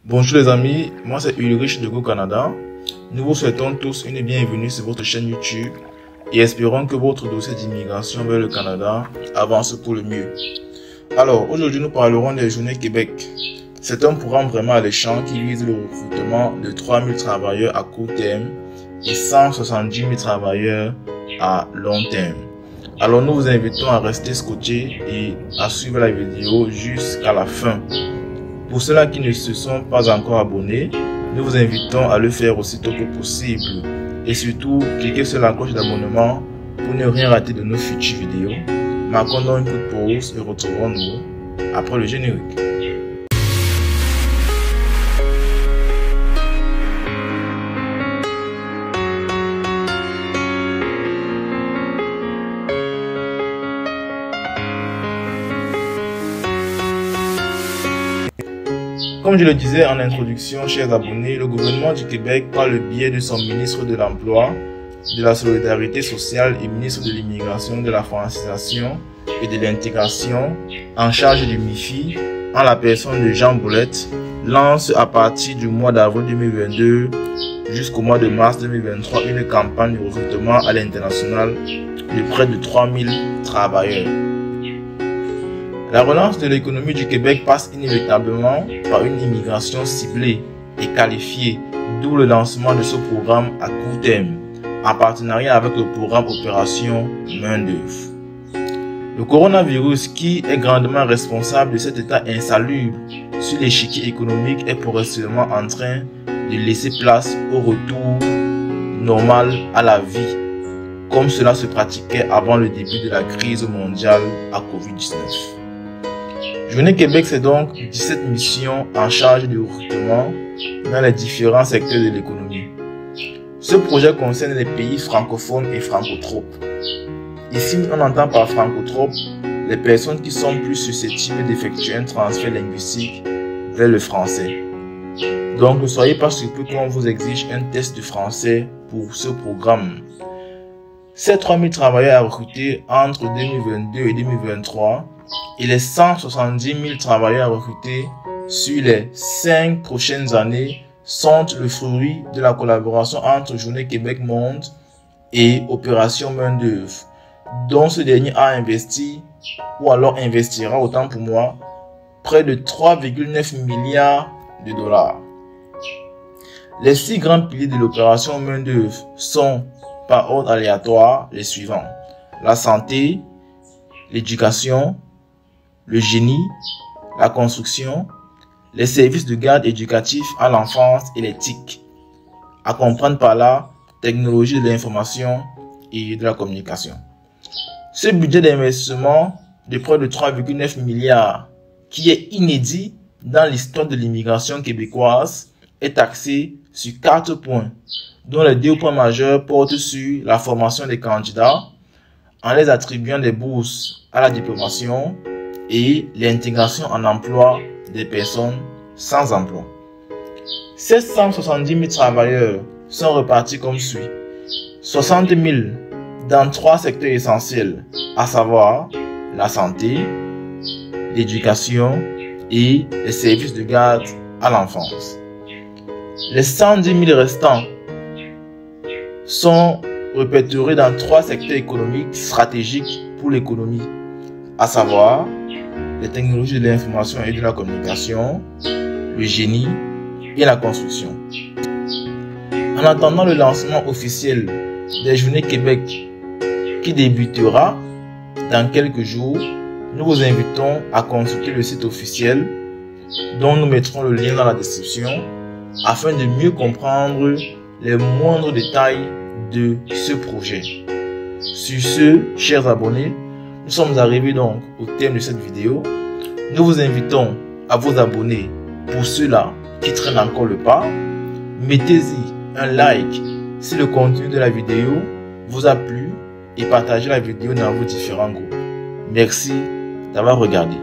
Bonjour les amis, moi c'est Ulrich de Go Canada. Nous vous souhaitons tous une bienvenue sur votre chaîne YouTube et espérons que votre dossier d'immigration vers le Canada avance pour le mieux. Alors aujourd'hui nous parlerons des Journées Québec. C'est un programme vraiment alléchant qui vise le recrutement de 3000 travailleurs à court terme et 170 000 travailleurs à long terme. Alors nous vous invitons à rester scotché et à suivre la vidéo jusqu'à la fin. Pour ceux-là qui ne se sont pas encore abonnés, nous vous invitons à le faire aussitôt que possible. Et surtout, cliquez sur la cloche d'abonnement pour ne rien rater de nos futures vidéos. Marquons donc une petite pause et retrouvons-nous après le générique. Comme je le disais en introduction, chers abonnés, le gouvernement du Québec, par le biais de son ministre de l'Emploi, de la Solidarité sociale et ministre de l'Immigration, de la Francisation et de l'Intégration, en charge du MIFI, en la personne de Jean Boulette, lance à partir du mois d'avril 2022 jusqu'au mois de mars 2023 une campagne de recrutement à l'international de près de 3000 travailleurs. La relance de l'économie du Québec passe inévitablement par une immigration ciblée et qualifiée, d'où le lancement de ce programme à court terme, en partenariat avec le programme Opération Main-d'œuvre. Le coronavirus, qui est grandement responsable de cet état insalubre sur l'échiquier économique, est progressivement en train de laisser place au retour normal à la vie, comme cela se pratiquait avant le début de la crise mondiale à Covid-19. Journée Québec, c'est donc 17 missions en charge du recrutement dans les différents secteurs de l'économie. Ce projet concerne les pays francophones et francotropes. Ici, on entend par francotrope les personnes qui sont plus susceptibles d'effectuer un transfert linguistique vers le français. Donc, ne soyez pas surpris qu'on vous exige un test de français pour ce programme. Ces 3000 travailleurs à recruter entre 2022 et 2023 et les 170 000 travailleurs à recruter sur les 5 prochaines années sont le fruit de la collaboration entre Journée Québec Monde et Opération Main-d'œuvre, dont ce dernier a investi, ou alors investira, autant pour moi, près de 3,9 milliards de dollars. Les 6 grands piliers de l'opération Main-d'œuvre sont, par ordre aléatoire, les suivants: la santé, l'éducation, le génie, la construction, les services de garde éducatifs à l'enfance et l'éthique, à comprendre par là technologie de l'information et de la communication. Ce budget d'investissement de près de 3,9 milliards, qui est inédit dans l'histoire de l'immigration québécoise, est axé sur 4 points, dont les 2 points majeurs portent sur la formation des candidats, en les attribuant des bourses à la diplomation, et l'intégration en emploi des personnes sans emploi. Ces 170 000 travailleurs sont repartis comme suit: 60 000 dans 3 secteurs essentiels, à savoir la santé, l'éducation et les services de garde à l'enfance. Les 110 000 restants sont répertoriés dans 3 secteurs économiques stratégiques pour l'économie, à savoir les technologies de l'information et de la communication, le génie et la construction. En attendant le lancement officiel des Journées Québec qui débutera dans quelques jours, nous vous invitons à consulter le site officiel dont nous mettrons le lien dans la description afin de mieux comprendre les moindres détails de ce projet. Sur ce, chers abonnés, nous sommes arrivés donc au terme de cette vidéo. Nous vous invitons à vous abonner pour ceux-là qui traînent encore le pas. Mettez-y un like si le contenu de la vidéo vous a plu et partagez la vidéo dans vos différents groupes. Merci d'avoir regardé.